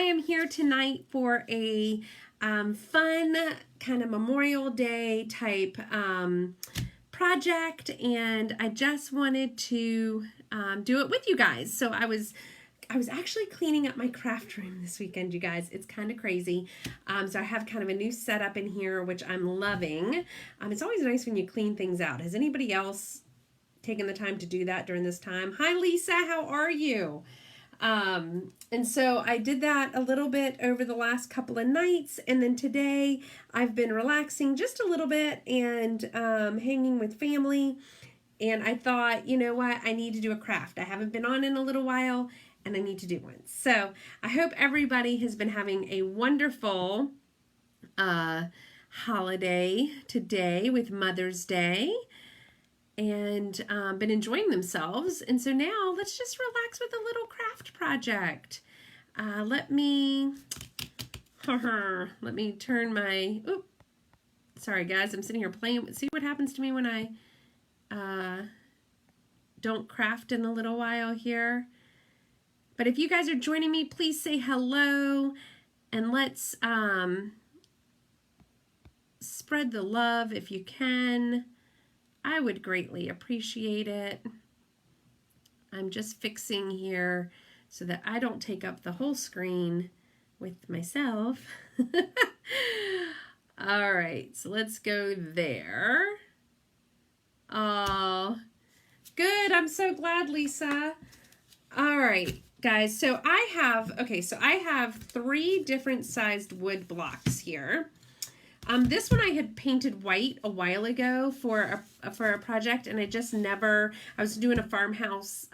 I am here tonight for a fun kind of Memorial Day type project, and I just wanted to do it with you guys. So I was actually cleaning up my craft room this weekend, you guys. It's kind of crazy. So I have kind of a new setup in here, which I'm loving. It's always nice when you clean things out. Has anybody else taken the time to do that during this time? Hi, Lisa. How are you? And so I did that a little bit over the last couple of nights, and then today I've been relaxing just a little bit and hanging with family. And I thought, you know what, I need to do a craft. I haven't been on in a little while, and I need to do one. So I hope everybody has been having a wonderful holiday today with Mother's Day, and been enjoying themselves. And so now let's just relax with a little craft project. Let me turn my, sorry guys, I'm sitting here playing. See what happens to me when I don't craft in a little while here. But if you guys are joining me, please say hello, and let's spread the love if you can. I would greatly appreciate it. I'm just fixing here so that I don't take up the whole screen with myself. All right, so let's go there. Oh, good. I'm so glad, Lisa. All right, guys. So I have 3 different sized wood blocks here. This one I had painted white a while ago for a project, and I was doing a farmhouse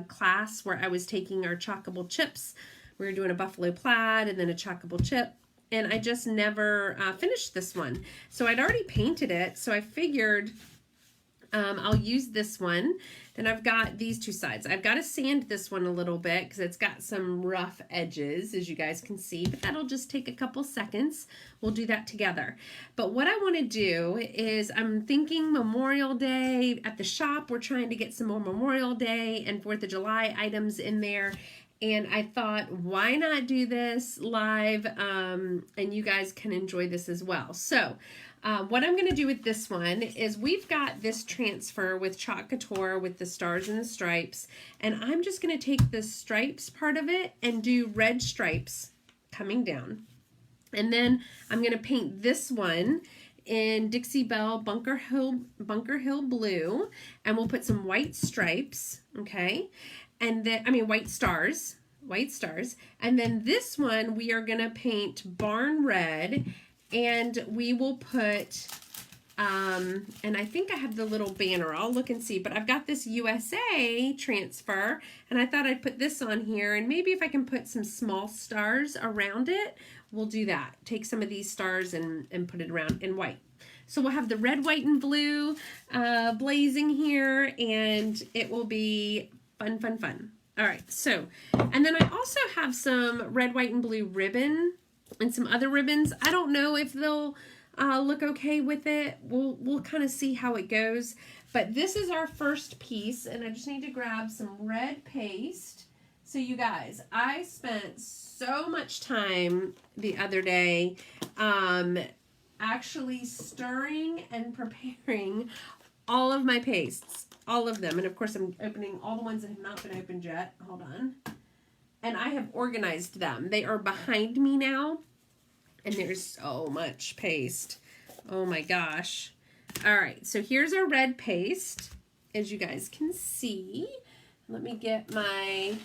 class where I was taking our chalkable chips. We were doing a buffalo plaid and then a chalkable chip, and I just never finished this one. So I'd already painted it, so I figured I'll use this one. Then I've got these 2 sides. I've got to sand this one a little bit because it's got some rough edges, as you guys can see, but that'll just take a couple seconds. We'll do that together. But what I want to do is, I'm thinking Memorial Day at the shop. We're trying to get some more Memorial Day and 4th of July items in there. And I thought, why not do this live, and you guys can enjoy this as well. So what I'm going to do with this one is, we've got this transfer with chalk couture with the stars and the stripes, and I'm just going to take the stripes part of it and do red stripes coming down. And then I'm going to paint this one in Dixie Belle Bunker Hill blue, and we'll put some white stripes, okay? And then, white stars, and then this one we are going to paint barn red, and we will put, and I think I have the little banner. I'll look and see, but I've got this USA transfer, and I thought I'd put this on here, and maybe if I can put some small stars around it, we'll do that. Take some of these stars and put it around in white. So we'll have the red, white, and blue blazing here, and it will be fun, fun, fun. All right, so, and then I also have some red, white, and blue ribbon and some other ribbons. I don't know if they'll look okay with it. We'll kind of see how it goes. But this is our first piece, and I just need to grab some red paste. So you guys, I spent so much time the other day actually stirring and preparing all of my pastes, all of them. And of course I'm opening all the ones that have not been opened yet. Hold on. And I have organized them. They are behind me now. And there's so much paste. Oh my gosh. All right, so here's our red paste, as you guys can see. Let me get my,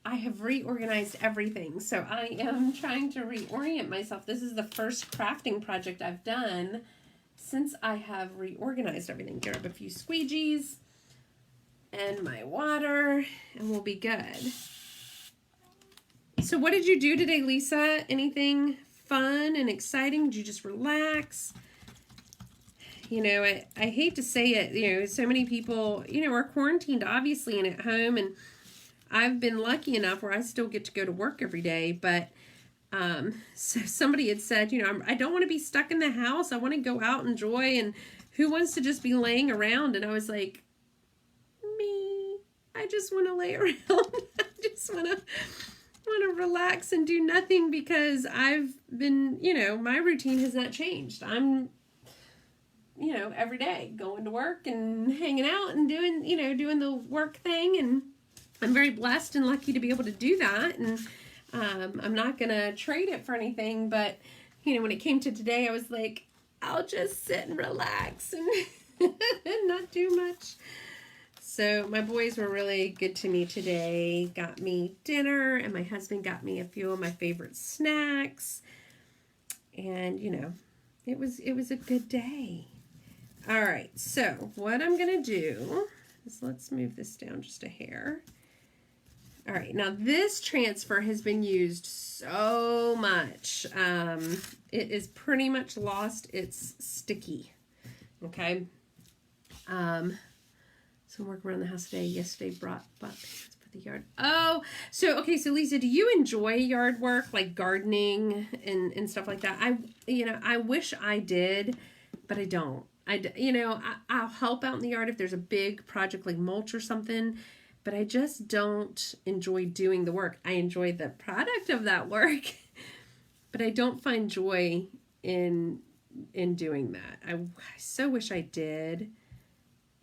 I have reorganized everything. So I am trying to reorient myself. This is the first crafting project I've done since I have reorganized everything. Grab a few squeegees and my water, and we'll be good. So what did you do today, Lisa? Anything fun and exciting? Did you just relax? You know, I hate to say it, you know, so many people, you know, are quarantined obviously and at home, and I've been lucky enough where I still get to go to work every day, but so somebody had said, you know, I don't want to be stuck in the house. I want to go out and enjoy, and who wants to just be laying around? And I was like, me, I just want to lay around. I just want to relax and do nothing because I've been, my routine has not changed. I'm, every day going to work and hanging out and doing the work thing. And I'm very blessed and lucky to be able to do that. And I'm not going to trade it for anything. But, when it came to today, I was like, I'll just sit and relax and, and not do much. So my boys were really good to me today. Got me dinner, and my husband got me a few of my favorite snacks. And, it was a good day. All right, so what I'm going to do is let's move this down just a hair. All right, now this transfer has been used so much. It is pretty much lost its sticky, okay? So I'm working around the house today. Yesterday bought pants for the yard. Oh, so Lisa, do you enjoy yard work, like gardening and stuff like that? I wish I did, but I don't. I'll help out in the yard if there's a big project like mulch or something, but I just don't enjoy doing the work. I enjoy the product of that work, but I don't find joy in doing that. I so wish I did.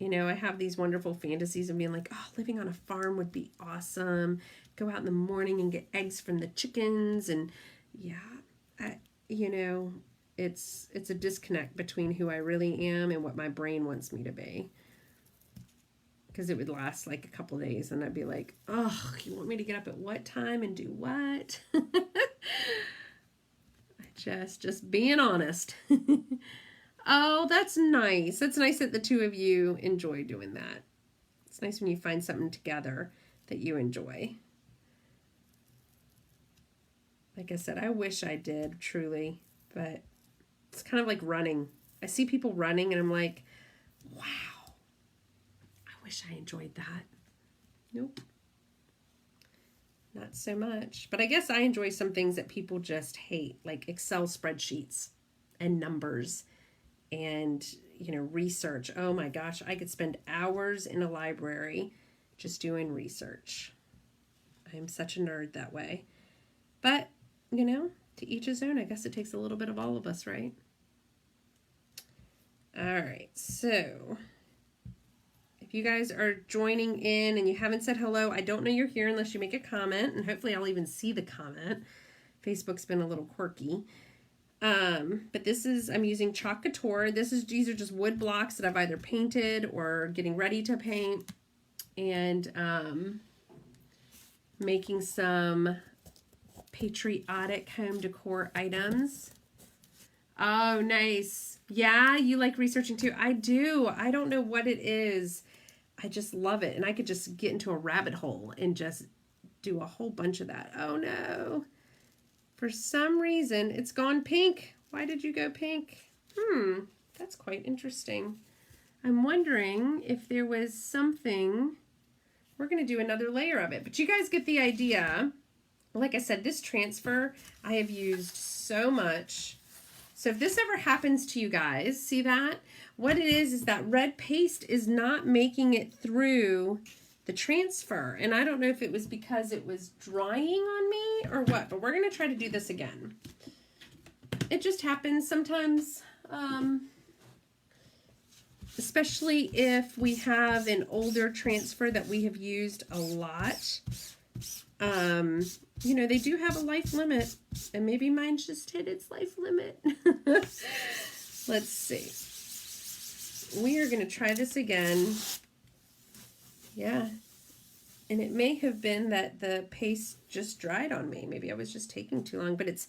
I have these wonderful fantasies of being like, oh, living on a farm would be awesome. Go out in the morning and get eggs from the chickens. And it's a disconnect between who I really am and what my brain wants me to be. Because it would last like a couple days and I'd be like, oh, you want me to get up at what time and do what? Just being honest. Oh, that's nice. That's nice that the two of you enjoy doing that. It's nice when you find something together that you enjoy. Like I said, I wish I did, truly, but it's kind of like running. I see people running and I'm like, wow, I wish I enjoyed that. Nope. Not so much. But I guess I enjoy some things that people just hate, like Excel spreadsheets and numbers. And, research. Oh my gosh, I could spend hours in a library just doing research. I am such a nerd that way. But, to each his own. I guess it takes a little bit of all of us, right? All right, so if you guys are joining in and you haven't said hello, I don't know you're here unless you make a comment, and hopefully I'll even see the comment. Facebook's been a little quirky. But I'm using chalk couture. These are just wood blocks that I've either painted or getting ready to paint. And, making some patriotic home decor items. Oh, nice. Yeah, you like researching too? I do. I don't know what it is. I just love it. And I could just get into a rabbit hole and just do a whole bunch of that. Oh no. For some reason, it's gone pink. Why did you go pink? That's quite interesting. I'm wondering if there was something. We're going to do another layer of it, but you guys get the idea. Like I said, this transfer I have used so much. So if this ever happens to you guys, see that? What it is that red paste is not making it through the transfer. And I don't know if it was because it was drying on me or what, but we're going to try to do this again. It just happens sometimes, especially if we have an older transfer that we have used a lot. They do have a life limit, and maybe mine just hit its life limit. Let's see. We are going to try this again. Yeah. And it may have been that the paste just dried on me. Maybe I was just taking too long, but it's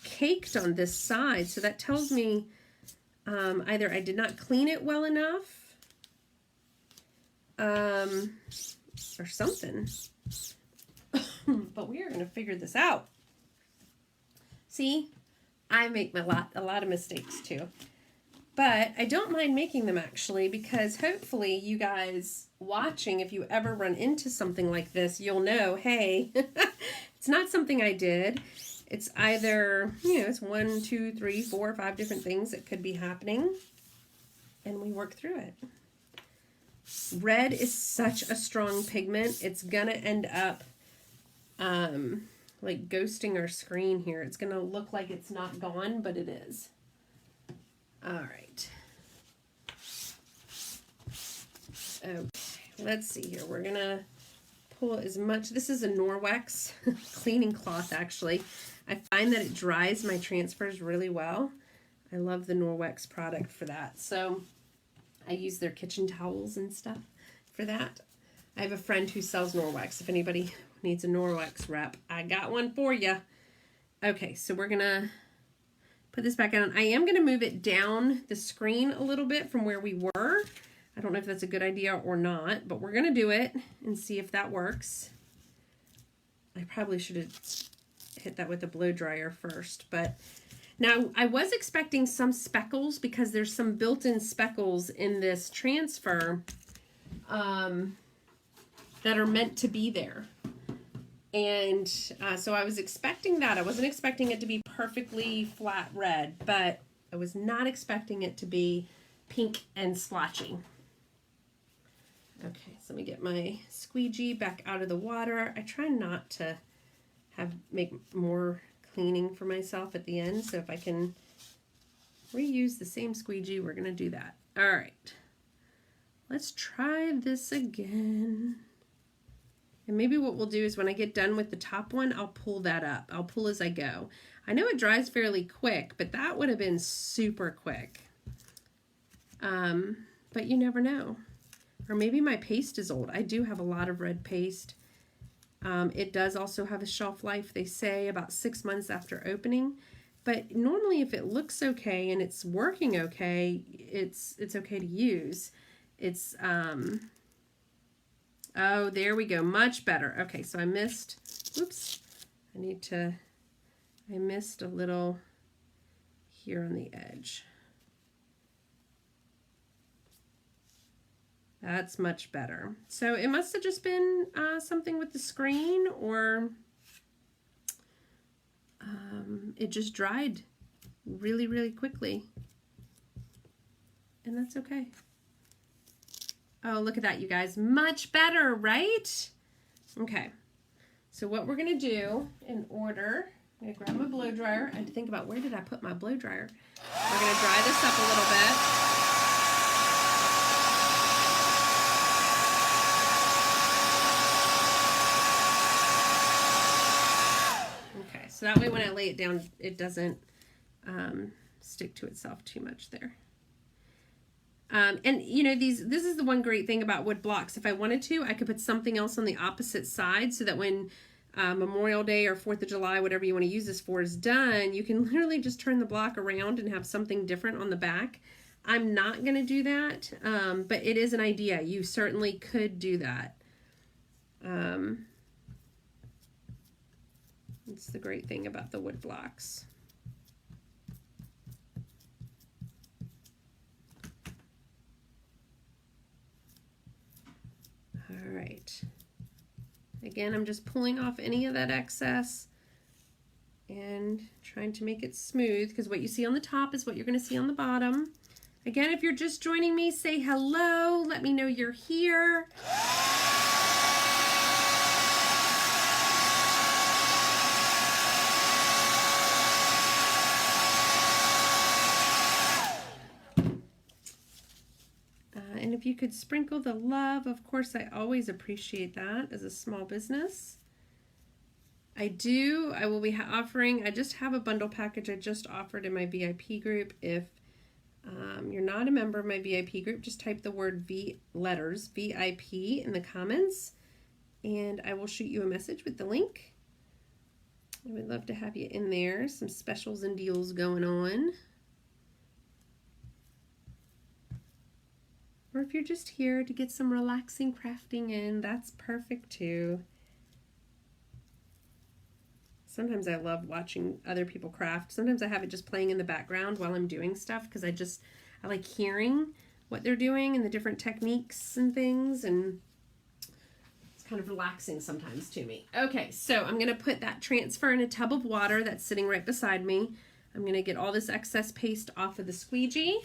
caked on this side. So that tells me either I did not clean it well enough or something. But we are going to figure this out. See, I make a lot of mistakes too. But I don't mind making them actually, because hopefully you guys watching, if you ever run into something like this, you'll know, hey, it's not something I did. It's either, it's 1, 2, 3, 4, 5 different things that could be happening. And we work through it. Red is such a strong pigment. It's going to end up like ghosting our screen here. It's going to look like it's not gone, but it is. All right. Okay, let's see here. We're going to pull as much. This is a Norwex cleaning cloth, actually. I find that it dries my transfers really well. I love the Norwex product for that. So I use their kitchen towels and stuff for that. I have a friend who sells Norwex. If anybody needs a Norwex rep, I got one for you. Okay, so we're going to put this back on. I am going to move it down the screen a little bit from where we were. I don't know if that's a good idea or not, but we're going to do it and see if that works. I probably should have hit that with a blow dryer first, but now I was expecting some speckles because there's some built-in speckles in this transfer that are meant to be there. And so I was expecting that. I wasn't expecting it to be perfectly flat red, but I was not expecting it to be pink and splotchy. Okay, so let me get my squeegee back out of the water. I try not to make more cleaning for myself at the end, so if I can reuse the same squeegee, we're going to do that. All right, let's try this again. And maybe what we'll do is when I get done with the top one, I'll pull that up. I'll pull as I go. I know it dries fairly quick, but that would have been super quick. But you never know. Or maybe my paste is old. I do have a lot of red paste. It does also have a shelf life, they say, about 6 months after opening. But normally if it looks okay and it's working okay, it's okay to use. It's, oh, there we go, much better. Okay, so I missed, oops, I missed a little here on the edge. That's much better. So it must have just been something with the screen, or it just dried really, really quickly. And that's okay. Oh, look at that, you guys. Much better, right? Okay. So what we're going to do in order, I'm going to grab my blow dryer. I had to think about where did I put my blow dryer. We're going to dry this up a little bit. So that way when I lay it down, it doesn't stick to itself too much there. And you know, this is the one great thing about wood blocks. If I wanted to, I could put something else on the opposite side so that when Memorial Day or 4th of July, whatever you want to use this for, is done, you can literally just turn the block around and have something different on the back. I'm not going to do that, but it is an idea. You certainly could do that. It's the great thing about the wood blocks. All right. Again, I'm just pulling off any of that excess and trying to make it smooth, because what you see on the top is what you're going to see on the bottom. Again, if you're just joining me, say hello. Let me know you're here. And if you could sprinkle the love, of course, I always appreciate that as a small business. I will be offering, I just have a bundle package I just offered in my VIP group. If you're not a member of my VIP group, just type the word VIP in the comments, and I will shoot you a message with the link. I would love to have you in there. Some specials and deals going on. Or if you're just here to get some relaxing crafting in, that's perfect too. Sometimes I love watching other people craft. Sometimes I have it just playing in the background while I'm doing stuff, because I like hearing what they're doing and the different techniques and things, and it's kind of relaxing sometimes to me. Okay, so I'm going to put that transfer in a tub of water that's sitting right beside me. I'm going to get all this excess paste off of the squeegee.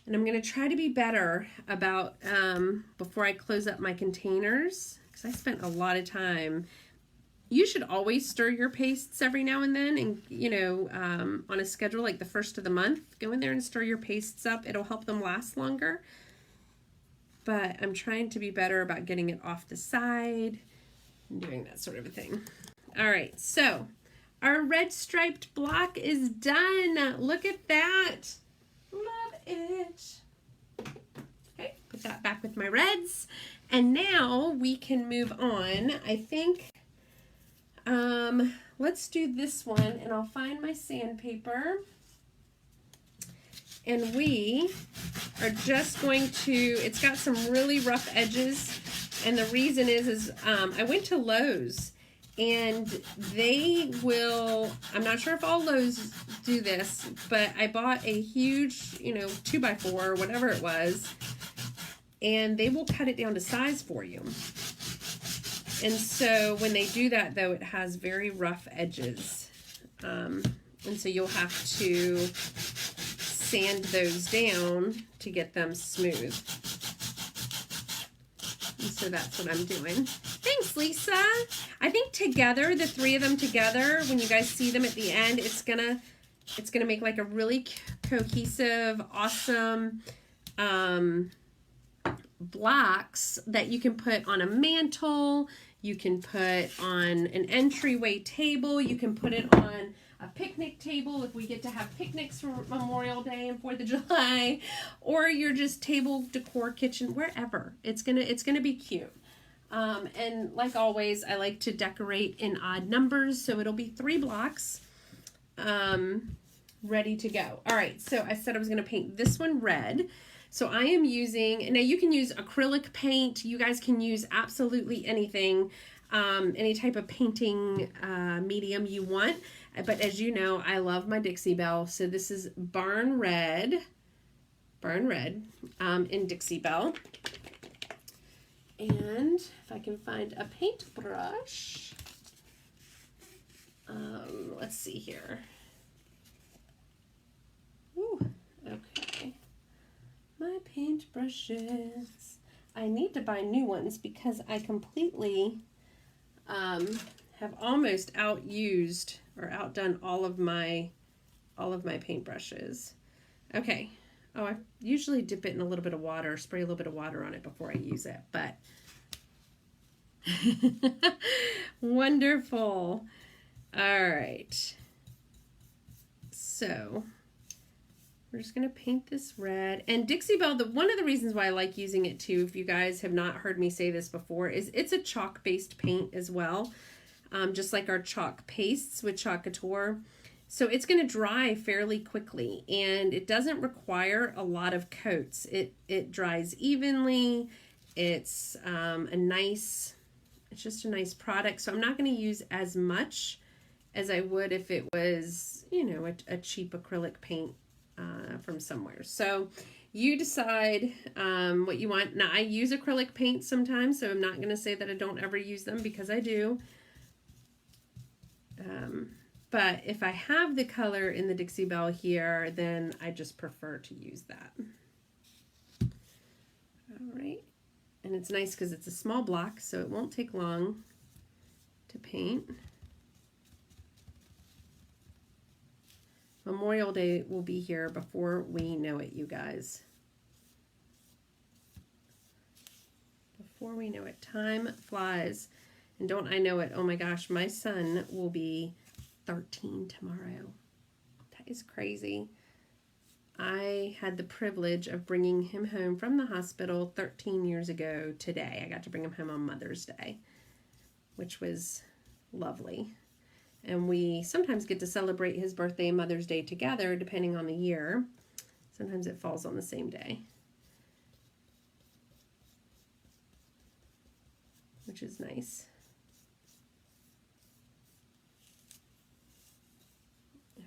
And I'm going to try to be better about, before I close up my containers, because I spent a lot of time you should always stir your pastes every now and then, and on a schedule like the first of the month, go in there and stir your pastes up. It'll help them last longer. But I'm trying to be better about getting it off the side and doing that sort of a thing. All right, so our red striped block is done. Look at that. Love it. Okay, put that back with my reds. And now we can move on. I think, let's do this one, and I'll find my sandpaper. And we are just going to, it's got some really rough edges. And the reason is I went to Lowe's, and they will, I'm not sure if all Lowe's do this, but I bought a huge, 2x4 or whatever it was, and they will cut it down to size for you. And so when they do that, though, it has very rough edges. And so you'll have to sand those down to get them smooth. And so that's what I'm doing. Thanks, Lisa. I think together, the three of them together, when you guys see them at the end, it's gonna make like a really cohesive, awesome blocks that you can put on a mantle. You can put on an entryway table. You can put it on a picnic table if we get to have picnics for Memorial Day and 4th of July, or your just table decor kitchen, wherever. It's gonna be cute. And like always, I like to decorate in odd numbers, so it'll be 3 blocks ready to go. All right, so I said I was gonna paint this one red. So I am using, now you can use acrylic paint. You guys can use absolutely anything, any type of painting medium you want. But as you know, I love my Dixie Belle. So this is Barn Red in Dixie Belle. And if I can find a paintbrush, let's see here. Ooh, okay. My paintbrushes. I need to buy new ones because I completely have almost outused or outdone all of my paintbrushes. Okay. Oh, I usually dip it in a little bit of water, spray a little bit of water on it before I use it, but wonderful. All right. So we're just going to paint this red. And Dixie Belle, one of the reasons why I like using it too, if you guys have not heard me say this before, is it's a chalk-based paint as well. Just like our chalk pastes with chalk couture. So it's going to dry fairly quickly, and it doesn't require a lot of coats. It dries evenly. It's it's just a nice product. So I'm not going to use as much as I would if it was, a cheap acrylic paint from somewhere. So you decide what you want. Now I use acrylic paint sometimes, so I'm not going to say that I don't ever use them, because I do. But if I have the color in the Dixie Belle here, then I just prefer to use that. All right. And it's nice because it's a small block, so it won't take long to paint. Memorial Day will be here before we know it, you guys. Before we know it. Time flies. And don't I know it? Oh my gosh, my son will be 13 tomorrow. That is crazy. I had the privilege of bringing him home from the hospital 13 years ago today. I got to bring him home on Mother's Day, which was lovely. And we sometimes get to celebrate his birthday and Mother's Day together, depending on the year. Sometimes it falls on the same day, which is nice.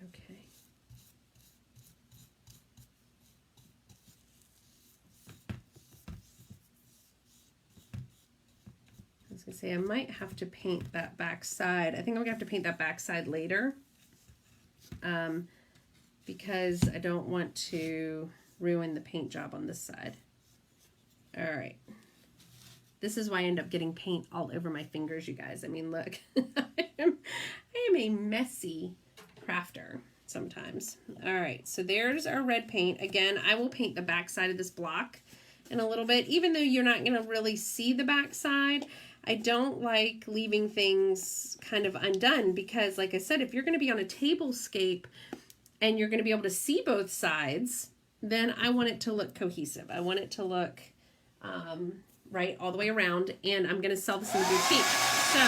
Okay. I was going to say, I might have to paint that back side. I think I'm going to have to paint that back side later, because I don't want to ruin the paint job on this side. All right. This is why I end up getting paint all over my fingers, you guys. I mean, look, I am a messy crafter sometimes. All right, so there's our red paint. Again, I will paint the back side of this block in a little bit, even though you're not going to really see the back side. I don't like leaving things kind of undone because, like I said, if you're going to be on a tablescape and you're going to be able to see both sides, then I want it to look cohesive. I want it to look right all the way around, and I'm going to sell this in the boutique. So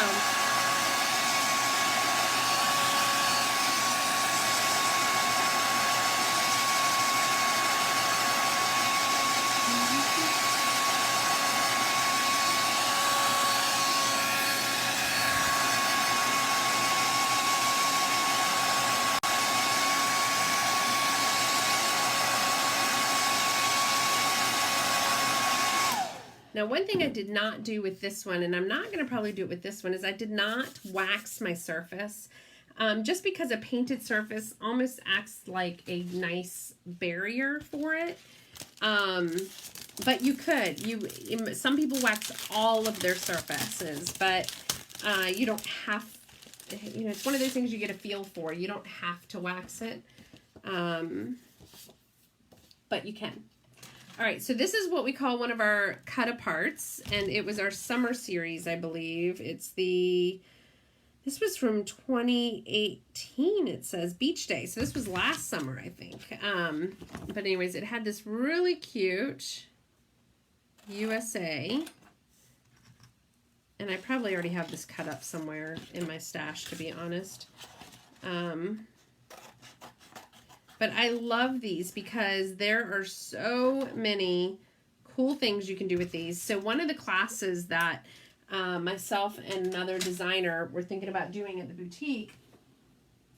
now, one thing I did not do with this one, and I'm not going to probably do it with this one, is I did not wax my surface. Just because a painted surface almost acts like a nice barrier for it. But you could. Some people wax all of their surfaces, but you don't have, you know, it's one of those things you get a feel for. You don't have to wax it, but you can. All right, so this is what we call one of our cut aparts, and it was our summer series, I believe. This was from 2018, it says, Beach Day. So this was last summer, I think. But anyways, it had this really cute USA. And I probably already have this cut up somewhere in my stash, to be honest. But I love these because there are so many cool things you can do with these. So one of the classes that myself and another designer were thinking about doing at the boutique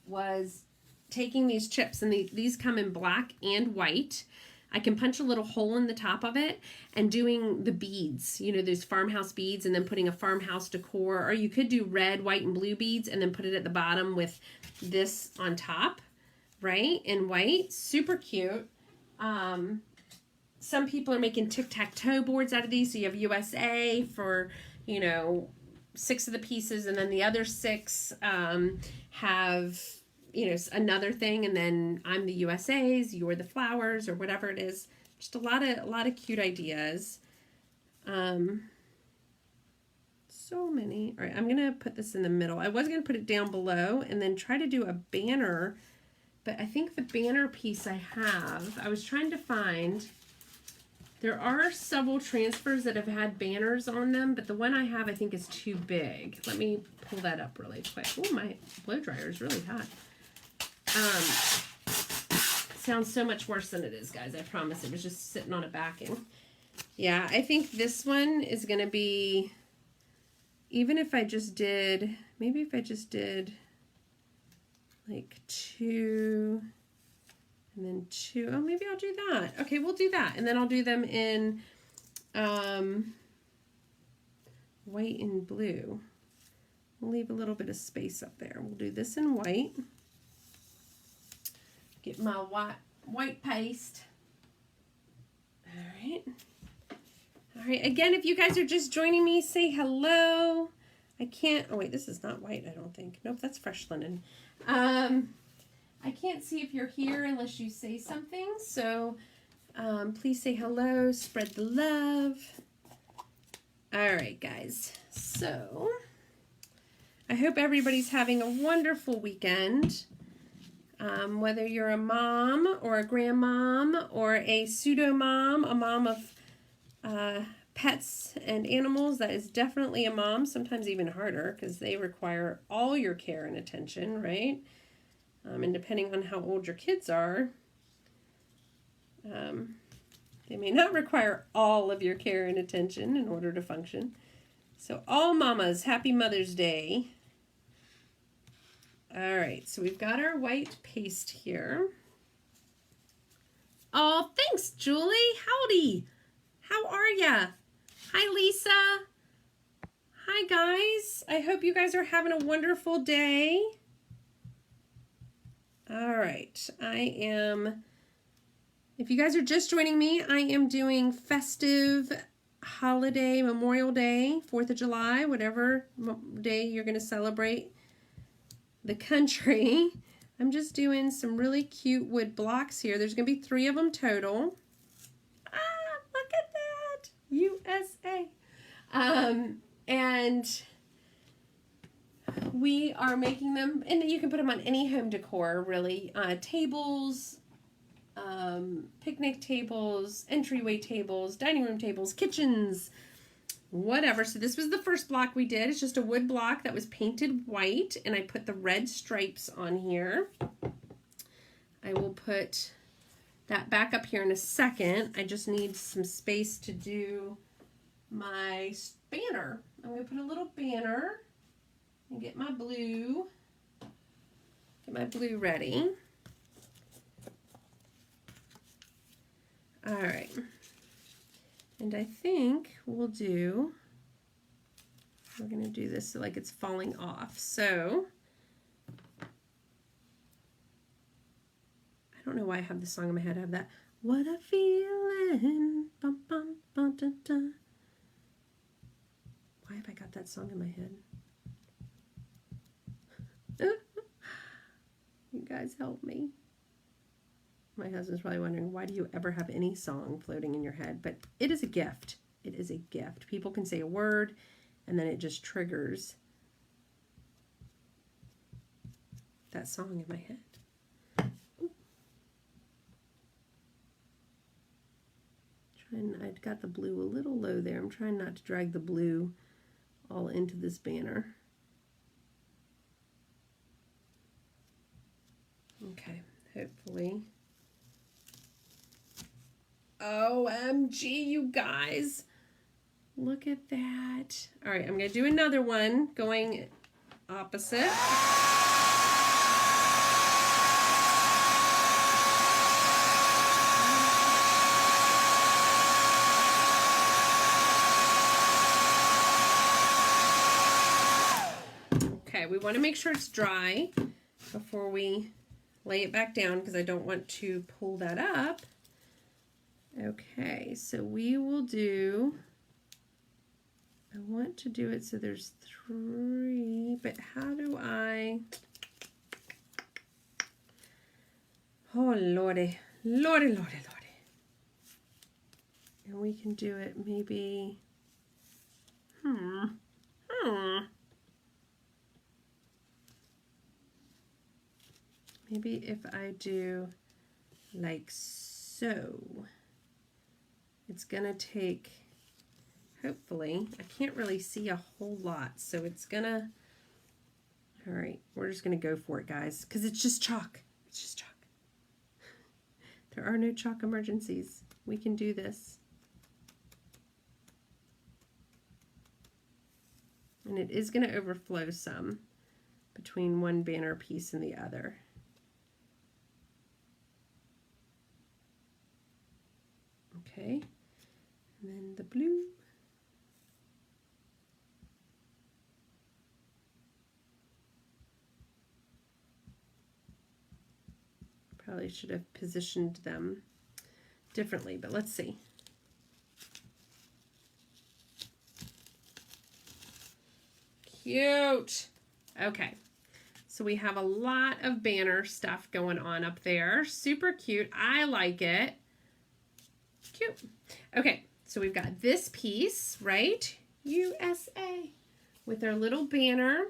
was taking these chips, and these come in black and white. I can punch a little hole in the top of it and doing the beads, you know, those farmhouse beads, and then putting a farmhouse decor, or you could do red, white, and blue beads and then put it at the bottom with this on top. Right? In white. Super cute. Some people are making tic-tac-toe boards out of these. So you have USA for, you know, 6 of the pieces, and then the other 6 have, you know, another thing, and then I'm the USAs, you're the flowers, or whatever it is. Just a lot of cute ideas. So many. All right, I'm going to put this in the middle. I was going to put it down below and then try to do a banner. But I think the banner piece I have, I was trying to find, there are several transfers that have had banners on them, but the one I have I think is too big. Let me pull that up really quick. Oh, my blow dryer is really hot. Sounds so much worse than it is, guys. I promise. It was just sitting on a backing. Yeah, I think this one is going to be, even if I just did, maybe if I just did like 2 and then 2. Oh, maybe I'll do that. Okay, we'll do that. And then I'll do them in white and blue. We'll leave a little bit of space up there. We'll do this in white. Get my white paste. All right. All right. Again, if you guys are just joining me, say hello. I can't, oh wait, this is not white, I don't think. Nope, that's fresh linen. I can't see if you're here unless you say something, so please say hello, spread the love. All right, guys, so I hope everybody's having a wonderful weekend. Whether you're a mom or a grandmom or a pseudo-mom, a mom of pets and animals, that is definitely a mom, sometimes even harder because they require all your care and attention, right? And depending on how old your kids are, they may not require all of your care and attention in order to function. So all mamas, happy Mother's Day. All right, so we've got our white paste here. Oh, thanks, Julie. Howdy. How are ya? Hi, Lisa. Hi, guys. I hope you guys are having a wonderful day. All right, if you guys are just joining me, I am doing festive holiday, Memorial Day, 4th of July, whatever day you're going to celebrate the country. I'm just doing some really cute wood blocks here. There's going to be 3 of them total. Ah, look at that! USA! And we are making them, and you can put them on any home decor, really. Tables, picnic tables, entryway tables, dining room tables, kitchens, whatever. So this was the first block we did. It's just a wood block that was painted white, and I put the red stripes on here. I will put that back up here in a second. I just need some space to do my banner. I'm going to put a little banner and get my blue ready. All right. And I think we're going to do this so like it's falling off. So I don't know why I have the song in my head. I have that, what a feeling, bum, bum, bum, dun, dun. Why have I got that song in my head? You guys help me. My husband's probably wondering, why do you ever have any song floating in your head? But it is a gift. It is a gift. People can say a word, and then it just triggers that song in my head. I got the blue a little low there. I'm trying not to drag the blue all into this banner. Okay, hopefully. OMG, you guys. Look at that. All right, I'm going to do another one going opposite. Okay, we want to make sure it's dry before we lay it back down because I don't want to pull that up. Okay, so we will do, I want to do it so there's 3, but how do I, oh lordy, lordy, lordy, lordy. And we can do it maybe, maybe if I do like so. It's gonna take, hopefully, I can't really see a whole lot, so it's gonna, all right, we're just gonna go for it, guys, because it's just chalk. It's just chalk. There are no chalk emergencies. We can do this. And it is gonna overflow some between one banner piece and the other. Okay. And then the blue. Probably should have positioned them differently, but let's see. Cute. Okay. So we have a lot of banner stuff going on up there. Super cute. I like it. Cute. Okay. So we've got this piece, right? USA with our little banner.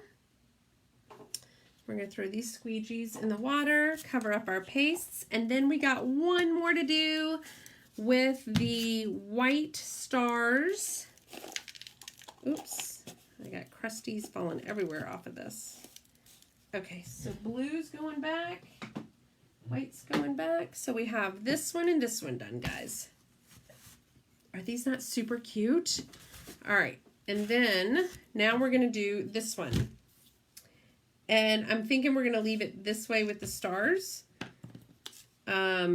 We're going to throw these squeegees in the water, cover up our pastes, and then we got one more to do with the white stars. Oops, I got crusties falling everywhere off of this. Okay, so blue's going back, white's going back. So we have this one and this one done, guys. Are these not super cute? All right, and then now we're gonna do this one. And I'm thinking we're gonna leave it this way with the stars. Got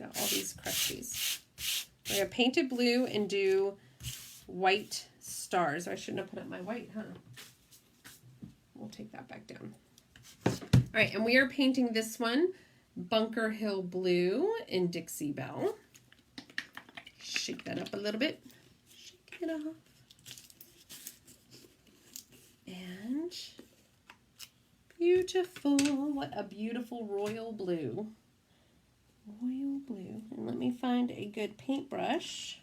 all these crusties. We're gonna paint it blue and do white stars. I shouldn't have put up my white, huh? We'll take that back down. All right, and we are painting this one Bunker Hill Blue in Dixie Belle. shake that up a little bit. Shake it off. And beautiful. What a beautiful royal blue. Royal blue. And let me find a good paintbrush.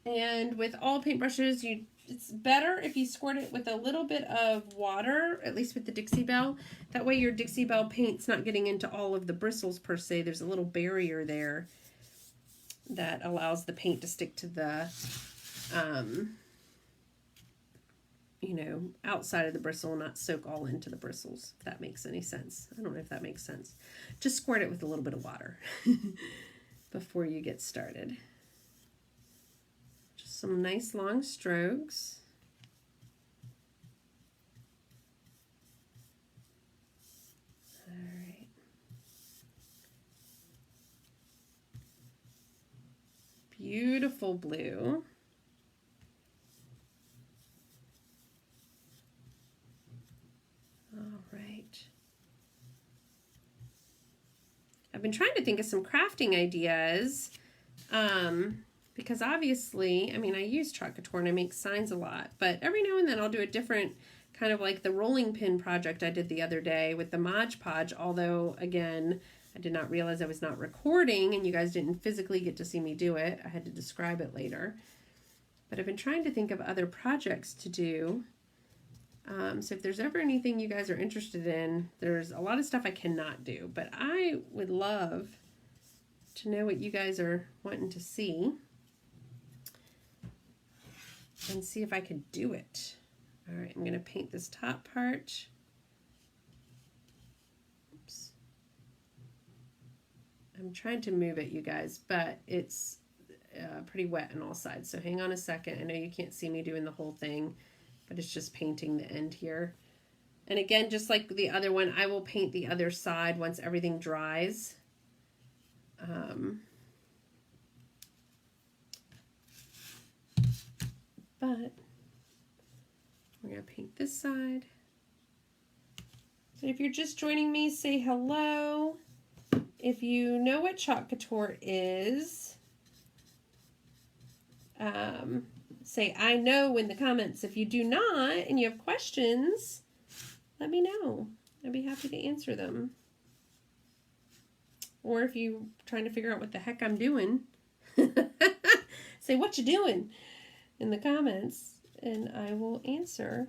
And with all paintbrushes, it's better if you squirt it with a little bit of water, at least with the Dixie Belle. That way your Dixie Belle paint's not getting into all of the bristles per se. There's a little barrier there that allows the paint to stick to the, you know, outside of the bristle and not soak all into the bristles, if that makes any sense. I don't know if that makes sense. Just squirt it with a little bit of water before you get started. Just some nice long strokes. All right. Beautiful blue. All right. I've been trying to think of some crafting ideas because obviously, I mean, I use chalk couture and I make signs a lot, but every now and then I'll do a different kind of like the rolling pin project I did the other day with the Mod Podge, although again, I did not realize I was not recording and you guys didn't physically get to see me do it. I had to describe it later. But I've been trying to think of other projects to do. So if there's ever anything you guys are interested in, there's a lot of stuff I cannot do, but I would love to know what you guys are wanting to see and see if I could do it. All right, I'm going to paint this top part. Oops. I'm trying to move it, you guys, but it's pretty wet on all sides, so hang on a second. I know you can't see me doing the whole thing, but it's just painting the end here. And again, just like the other one, I will paint the other side once everything dries. But we're going to paint this side. And if you're just joining me, say hello. If you know what chalk couture is, say I know in the comments. If you do not and you have questions, let me know. I'd be happy to answer them. Or if you're trying to figure out what the heck I'm doing, say what you doing in the comments and I will answer.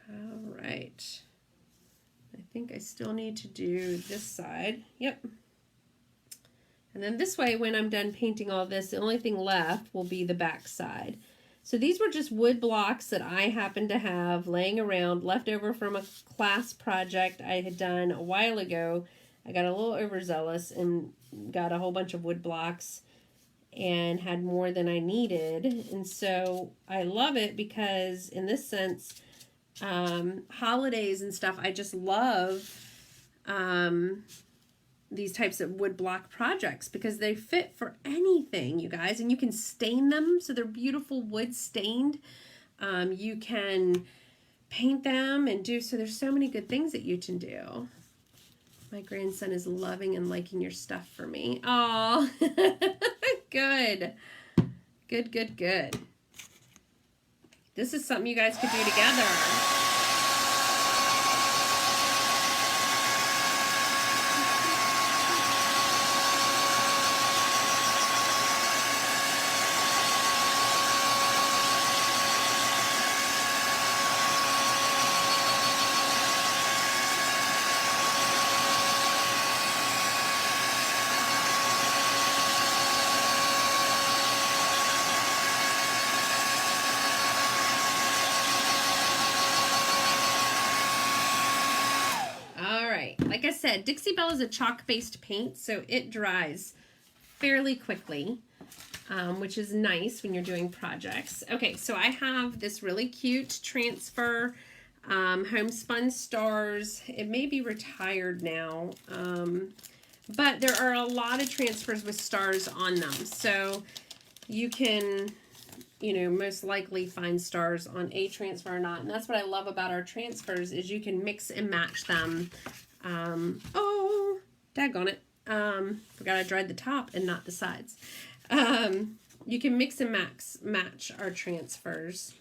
All right. I think I still need to do this side. Yep. And then this way, when I'm done painting all this, the only thing left will be the back side. So these were just wood blocks that I happened to have laying around, left over from a class project I had done a while ago. I got a little overzealous and got a whole bunch of wood blocks and had more than I needed. And so I love it because in this sense, holidays and stuff, I just love these types of wood block projects because they fit for anything, you guys, and you can stain them so they're beautiful wood stained. You can paint them and do, so there's so many good things that you can do. My grandson is loving and liking your stuff for me. Oh, good. Good, good, good. This is something you guys could do together. Like I said, Dixie Belle is a chalk-based paint, so it dries fairly quickly, which is nice when you're doing projects. Okay, so I have this really cute transfer homespun stars. It may be retired now, but there are a lot of transfers with stars on them, so you can, you know, most likely find stars on a transfer or not. And that's what I love about our transfers is you can mix and match them Oh, daggone it. Forgot I dried the top and not the sides. You can mix and match our transfers.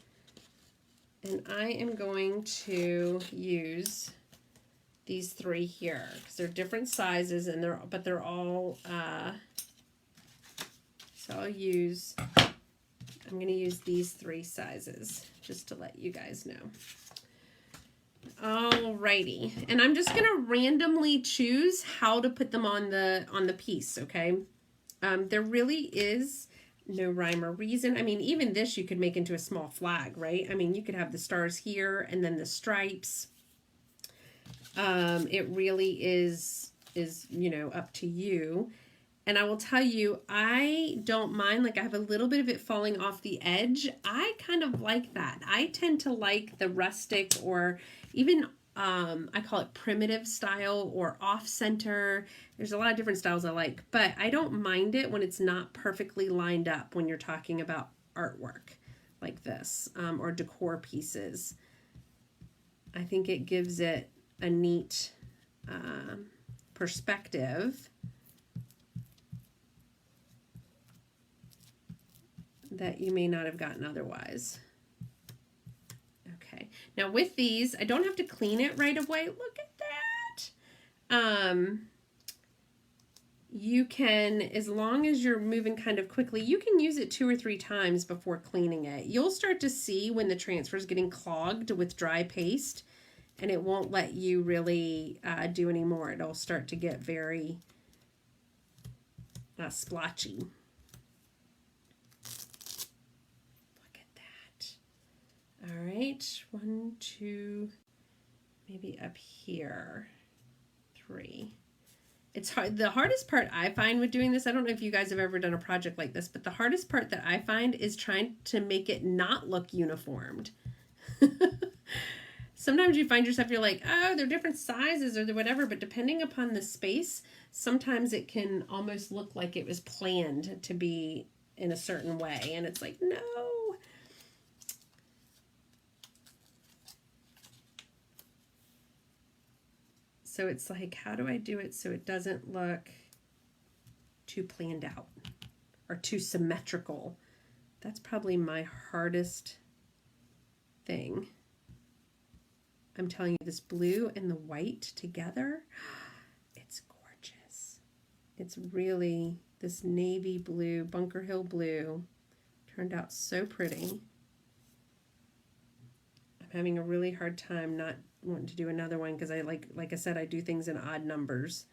And I am going to use these 3 here because they're different sizes and they're all, so I'm going to use these 3 sizes just to let you guys know. Alrighty, and I'm just gonna randomly choose how to put them on the piece, okay? There really is no rhyme or reason. I mean, even this you could make into a small flag, right? I mean, you could have the stars here and then the stripes. It really is, you know, up to you. And I will tell you, I don't mind, like I have a little bit of it falling off the edge. I kind of like that. I tend to like the rustic or even, I call it primitive style or off center. There's a lot of different styles I like, but I don't mind it when it's not perfectly lined up when you're talking about artwork like this, or decor pieces. I think it gives it a neat perspective that you may not have gotten otherwise. Okay, now with these, I don't have to clean it right away. Look at that. You can, as long as you're moving kind of quickly, you can use it 2 or 3 times before cleaning it. You'll start to see when the transfer is getting clogged with dry paste, and it won't let you really do any more. It'll start to get very splotchy. Look at that. All right, 1, 2, maybe up here, 3. It's hard. The hardest part I find with doing this, I don't know if you guys have ever done a project like this, but the hardest part that I find is trying to make it not look uniformed. Sometimes you find yourself, you're like, oh, they're different sizes or whatever, but depending upon the space, sometimes it can almost look like it was planned to be in a certain way. And it's like, no. So it's like, how do I do it so it doesn't look too planned out or too symmetrical? That's probably my hardest thing. I'm telling you, this blue and the white together, it's gorgeous. It's really, this navy blue, Bunker Hill blue, turned out so pretty. I'm having a really hard time not wanting to do another one because I like I said, I do things in odd numbers.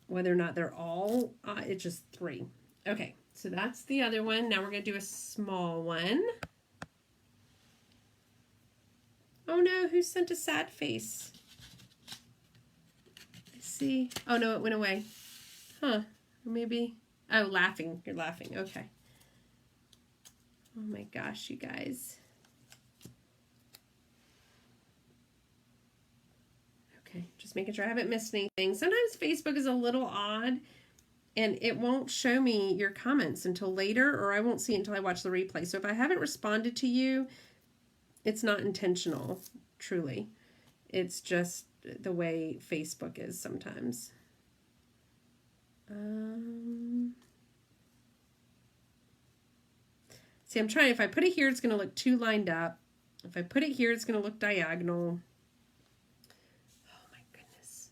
Whether or not they're all, it's just 3. Okay, so that's the other one. Now we're going to do a small one. Oh no, who sent a sad face? Let's see. Oh no, it went away. Huh, or maybe, oh, laughing. You're laughing, okay. Oh my gosh, you guys. Okay, just making sure I haven't missed anything. Sometimes Facebook is a little odd and it won't show me your comments until later, or I won't see it until I watch the replay. So if I haven't responded to you, it's not intentional, truly. It's just the way Facebook is sometimes. See, I'm trying, if I put it here, it's going to look too lined up. If I put it here, it's going to look diagonal. Oh my goodness.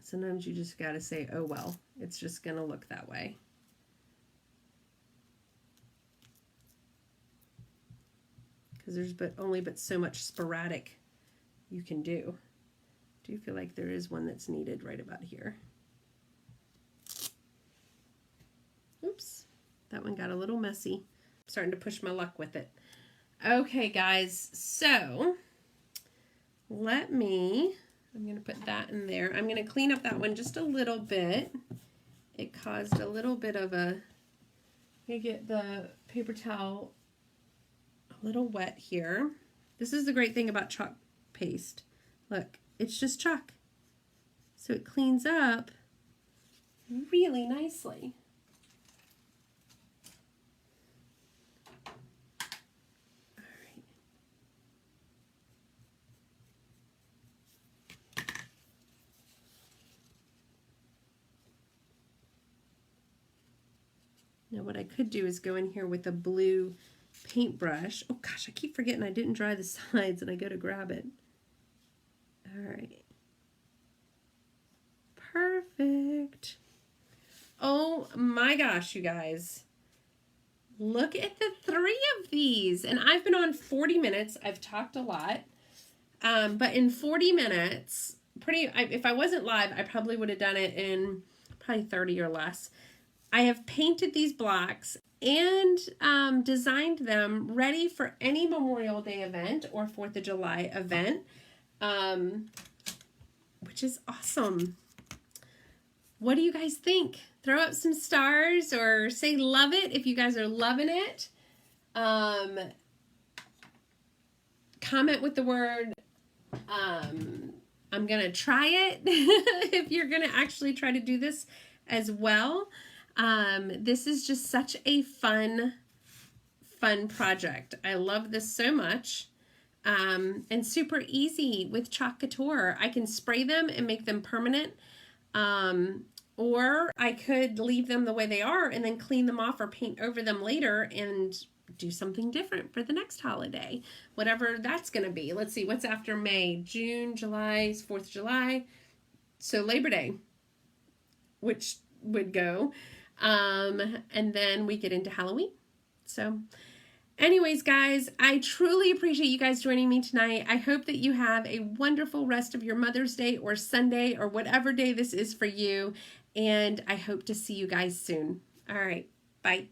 Sometimes you just got to say, oh well, it's just going to look that way. Because there's only so much sporadic you can do. I do feel like there is one that's needed right about here. Oops, that one got a little messy. I'm starting to push my luck with it. Okay, guys, so I'm going to put that in there. I'm going to clean up that one just a little bit. It caused a little bit of a, you get the paper towel a little wet here. This is the great thing about chalk paste. Look, it's just chalk. So it cleans up really nicely. All Now what I could do is go in here with a blue paintbrush. Oh gosh, I keep forgetting I didn't dry the sides and I go to grab it. All right. Perfect. Oh my gosh, you guys. Look at the 3 of these. And I've been on 40 minutes. I've talked a lot. But in 40 minutes, if I wasn't live, I probably would have done it in probably 30 or less. I have painted these blocks and designed them ready for any Memorial Day event or 4th of July event, which is awesome. What do you guys think? Throw up some stars or say love it if you guys are loving it. Comment with the word I'm gonna try it if you're gonna actually try to do this as well. This is just such a fun project. I love this so much. And super easy with chalk couture. I can spray them and make them permanent. Or I could leave them the way they are and then clean them off or paint over them later and do something different for the next holiday, whatever that's going to be. Let's see, what's after May? June, July, 4th of July. So Labor Day, which would go. And then we get into Halloween. So anyways, guys, I truly appreciate you guys joining me tonight. I hope that you have a wonderful rest of your Mother's Day or Sunday or whatever day this is for you. And I hope to see you guys soon. All right. Bye.